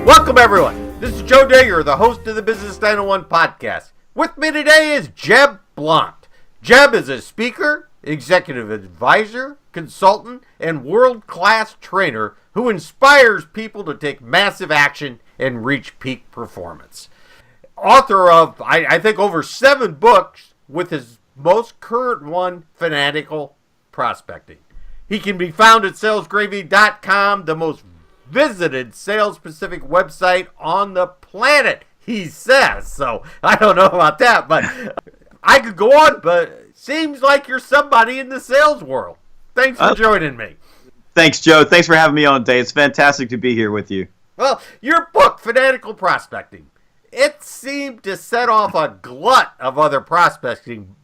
Welcome, everyone. This is Joe Digger, the host of the Business 901 podcast. With me today is Jeb Blount. Jeb is a speaker, executive advisor, consultant, and world-class trainer who inspires people to take massive action and reach peak performance. Author of, I think, over 7 books, with his most current one, Fanatical Prospecting. He can be found at salesgravy.com, the most visited sales-specific website on the planet, he says. So I don't know about that, but I could go on, but it seems like you're somebody in the sales world. Thanks for joining me. Thanks, Joe. Thanks for having me on today. It's fantastic to be here with you. Well, your book, Fanatical Prospecting, it seemed to set off a glut of other prospecting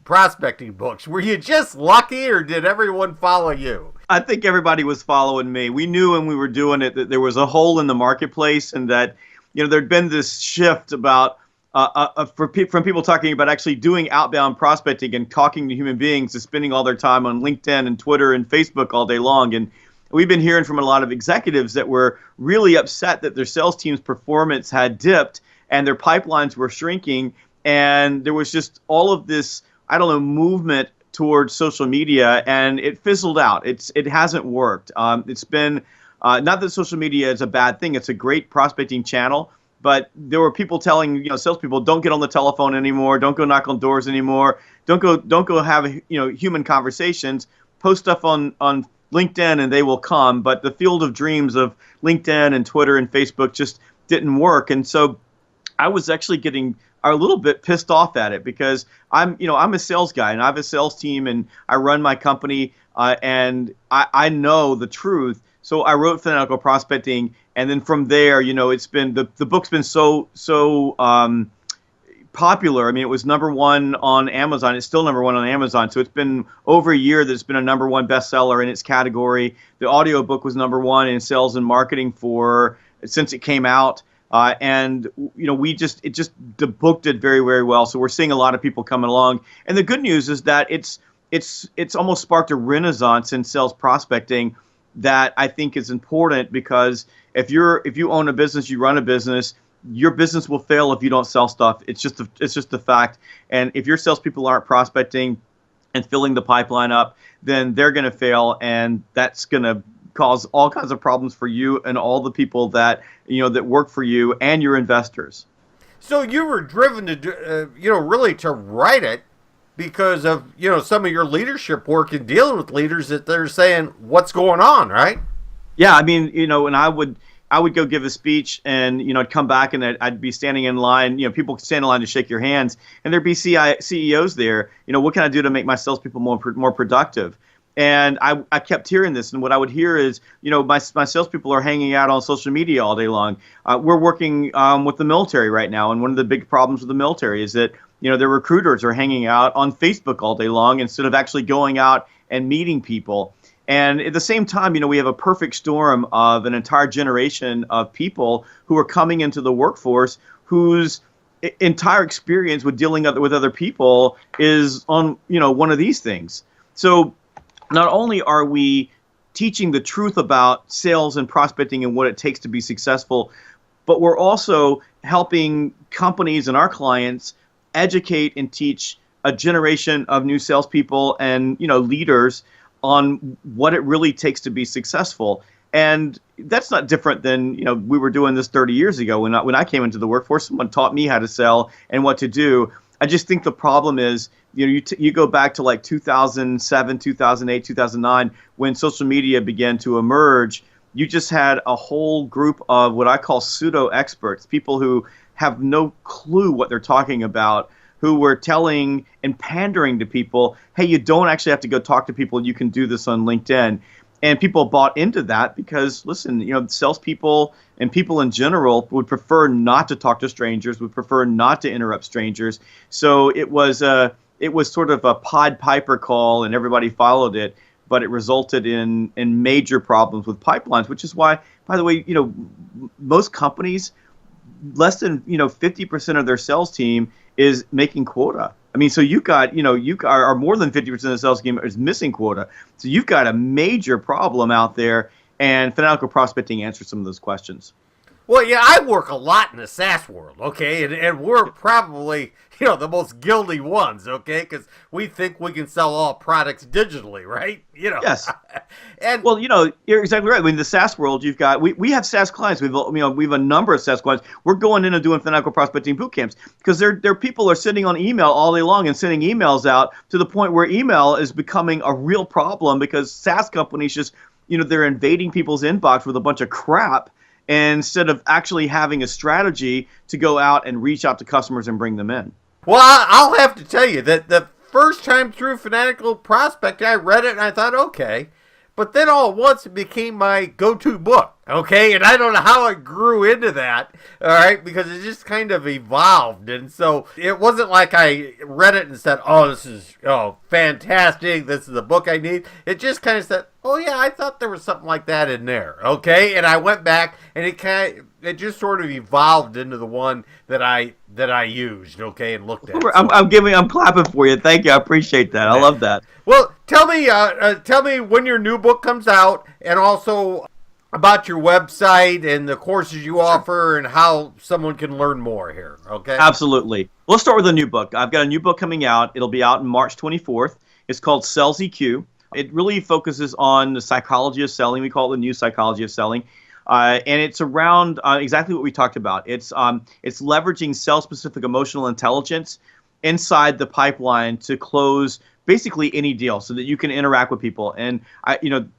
books. Were you just lucky, or did everyone follow you? I think everybody was following me. We knew when we were doing it that there was a hole in the marketplace, and that there'd been this shift about from people talking about actually doing outbound prospecting and talking to human beings to spending all their time on LinkedIn and Twitter and Facebook all day long. And we've been hearing from a lot of executives that were really upset that their sales team's performance had dipped and their pipelines were shrinking, and there was just all of this, movement towards social media, and it fizzled out. It hasn't worked. It's been not that social media is a bad thing. It's a great prospecting channel, but there were people telling salespeople, don't get on the telephone anymore, don't go knock on doors anymore, don't go have human conversations, post stuff on LinkedIn and they will come. But the field of dreams of LinkedIn and Twitter and Facebook just didn't work, and so I was actually getting a little bit pissed off at it, because I'm a sales guy and I have a sales team and I run my company, and I know the truth. So I wrote Fanatical Prospecting, and then from there, it's been the book's been so popular. I mean, it was #1 on Amazon. It's still #1 on Amazon. So it's been over a year that it's been a #1 bestseller in its category. The audiobook was #1 in sales and marketing since it came out. And the book did very, very well. So we're seeing a lot of people coming along. And the good news is that it's almost sparked a renaissance in sales prospecting that I think is important, because if you own a business, you run a business, your business will fail if you don't sell stuff. It's just a fact. And if your salespeople aren't prospecting and filling the pipeline up, then they're going to fail, and that's going to cause all kinds of problems for you and all the people that that work for you and your investors. So you were driven to really to write it because of some of your leadership work and dealing with leaders that they're saying what's going on, right? Yeah, I mean, and I would go give a speech, and I'd come back and I'd be standing in line. People stand in line to shake your hands, and there'd be CEOs there. What can I do to make my salespeople more productive? And I kept hearing this, and what I would hear is, my salespeople are hanging out on social media all day long. We're working with the military right now, and one of the big problems with the military is that their recruiters are hanging out on Facebook all day long instead of actually going out and meeting people. And at the same time, we have a perfect storm of an entire generation of people who are coming into the workforce whose entire experience with dealing with other people is on one of these things. So not only are we teaching the truth about sales and prospecting and what it takes to be successful, but we're also helping companies and our clients educate and teach a generation of new salespeople and leaders on what it really takes to be successful. And that's not different than we were doing this 30 years ago when I came into the workforce. Someone taught me how to sell and what to do. I just think the problem is, you go back to like 2007, 2008, 2009, when social media began to emerge. You just had a whole group of what I call pseudo experts, people who have no clue what they're talking about, who were telling and pandering to people, hey, you don't actually have to go talk to people. You can do this on LinkedIn. And people bought into that because, listen, salespeople and people in general would prefer not to talk to strangers, would prefer not to interrupt strangers. So it was sort of a Pied Piper call, and everybody followed it, but it resulted in major problems with pipelines, which is why, by the way, most companies, less than 50% of their sales team is making quota. I mean, so you've got, are more than 50% of the sales team is missing quota. So you've got a major problem out there, and Fanatical Prospecting answers some of those questions. Well, yeah, I work a lot in the SaaS world, okay, and we're probably the most guilty ones, okay, because we think we can sell all products digitally, right? Yes. And Well, you're exactly right. I mean, the SaaS world, you've got we have SaaS clients. We have a number of SaaS clients. We're going in and doing financial prospecting boot camps because their people are sitting on email all day long and sending emails out to the point where email is becoming a real problem because SaaS companies just they're invading people's inbox with a bunch of crap instead of actually having a strategy to go out and reach out to customers and bring them in. well, I'll have to tell you that the first time through Fanatical Prospecting, I read it and I thought, okay. But then all at once it became my go-to book, okay? And I don't know how it grew into that, all right? Because it just kind of evolved. And so it wasn't like I read it and said, oh, this is fantastic. This is the book I need. It just kind of said, oh, yeah, I thought there was something like that in there, okay? And I went back and it just sort of evolved into the one that I used, okay, and looked at. I'm clapping for you. Thank you. I appreciate that. I love that. Well, tell me when your new book comes out, and also about your website and the courses you offer, and how someone can learn more here. Okay. Absolutely. Let's start with a new book. I've got a new book coming out. It'll be out on March 24th. It's called Sales EQ. It really focuses on the psychology of selling. We call it the new psychology of selling. And it's around exactly what we talked about. It's leveraging sales-specific emotional intelligence inside the pipeline to close basically any deal, so that you can interact with people. And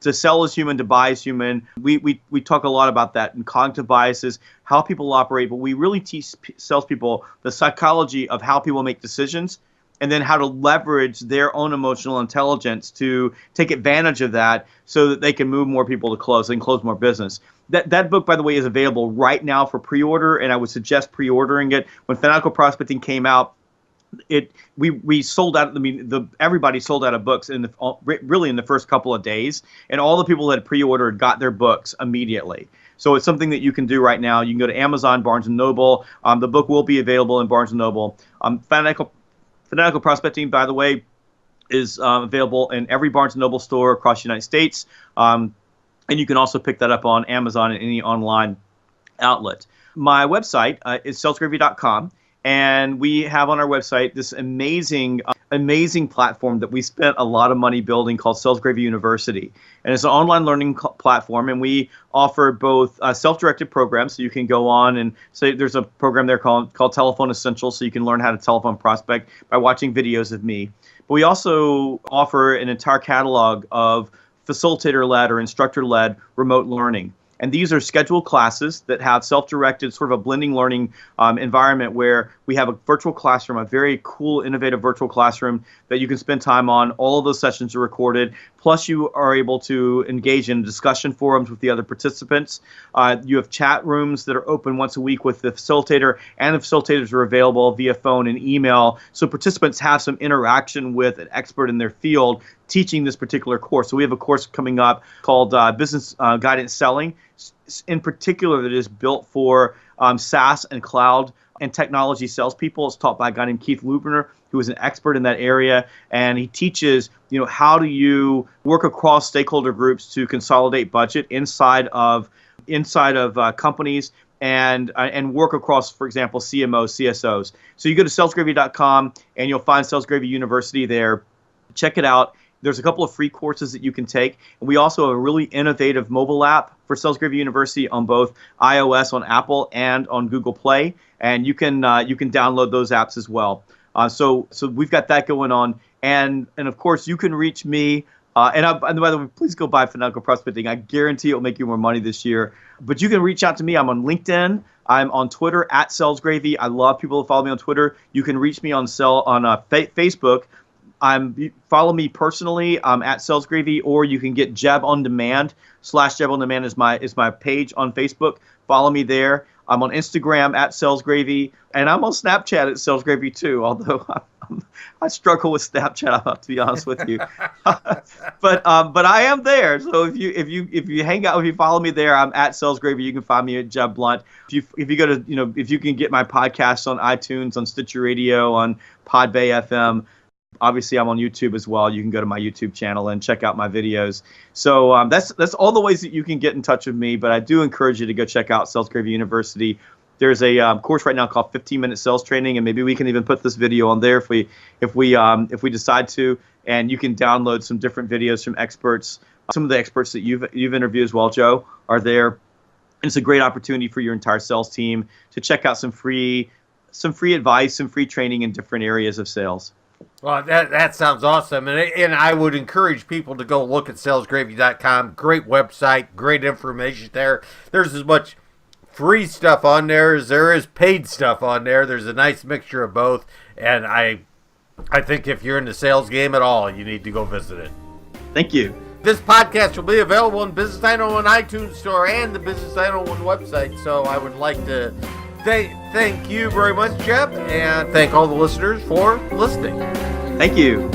to sell is human, to buy is human. We talk a lot about that in cognitive biases, how people operate, but we really teach salespeople the psychology of how people make decisions, and then how to leverage their own emotional intelligence to take advantage of that so that they can move more people to close and close more business. That book, by the way, is available right now for pre-order, and I would suggest pre-ordering it. When Fanatical Prospecting came out, we sold out. I mean, everybody sold out of books really in the first couple of days, and all the people that had pre-ordered got their books immediately. So it's something that you can do right now. You can go to Amazon, Barnes & Noble. The book will be available in Barnes & Noble. Fanatical Prospecting, by the way, is available in every Barnes & Noble store across the United States. And you can also pick that up on Amazon and any online outlet. My website is salesgravy.com. And we have on our website this amazing platform that we spent a lot of money building called Sales Gravy University. And it's an online learning platform, and we offer both self-directed programs, so you can go on and say there's a program there called Telephone Essentials, so you can learn how to telephone prospect by watching videos of me. But we also offer an entire catalog of facilitator-led or instructor-led remote learning. And these are scheduled classes that have self-directed, sort of a blending learning environment where we have a virtual classroom, a very cool, innovative virtual classroom that you can spend time on. All of those sessions are recorded. Plus, you are able to engage in discussion forums with the other participants. You have chat rooms that are open once a week with the facilitator, and the facilitators are available via phone and email. So participants have some interaction with an expert in their field teaching this particular course. So we have a course coming up called Business Guidance Selling, in particular that is built for SaaS and cloud and technology salespeople. It's taught by a guy named Keith Lubner, who is an expert in that area, and he teaches how do you work across stakeholder groups to consolidate budget inside of companies and work across, for example, CMOs, CSOs. So you go to salesgravy.com and you'll find Sales Gravy University there. Check it out. There's a couple of free courses that you can take. And we also have a really innovative mobile app for Sales Gravy University on both iOS, on Apple, and on Google Play. And you can download those apps as well. So we've got that going on. And of course, you can reach me. And by the way, please go buy Fanatical Prospecting. I guarantee it will make you more money this year. But you can reach out to me. I'm on LinkedIn. I'm on Twitter at SalesGravy. I love people who follow me on Twitter. You can reach me on Facebook. Follow me personally at SalesGravy, or you can get Jeb on Demand / Jeb on Demand is my page on Facebook. Follow me there. I'm on Instagram at SalesGravy, and I'm on Snapchat at SalesGravy too. Although I struggle with Snapchat, I have to be honest with you. but I am there. So if you hang out, if you follow me there, I'm at SalesGravy. You can find me at Jeb Blount. If you go to if you can get my podcasts on iTunes, on Stitcher Radio, on Podbay FM. Obviously, I'm on YouTube as well. You can go to my YouTube channel and check out my videos. So that's all the ways that you can get in touch with me. But I do encourage you to go check out Sales Gravy University. There's a course right now called 15-minute sales training, and maybe we can even put this video on there if we decide to. And you can download some different videos from experts. Some of the experts that you've interviewed as well, Joe, are there. And it's a great opportunity for your entire sales team to check out some free advice, some free training in different areas of sales. Well, that sounds awesome, and I would encourage people to go look at salesgravy.com. Great website, great information there. There's as much free stuff on there as there is paid stuff on there. There's a nice mixture of both, and I think if you're in the sales game at all, you need to go visit it. Thank you. This podcast will be available on Business 901 iTunes Store and the Business 901 website, so I would like to thank you very much, Jeb, and thank all the listeners for listening. Thank you.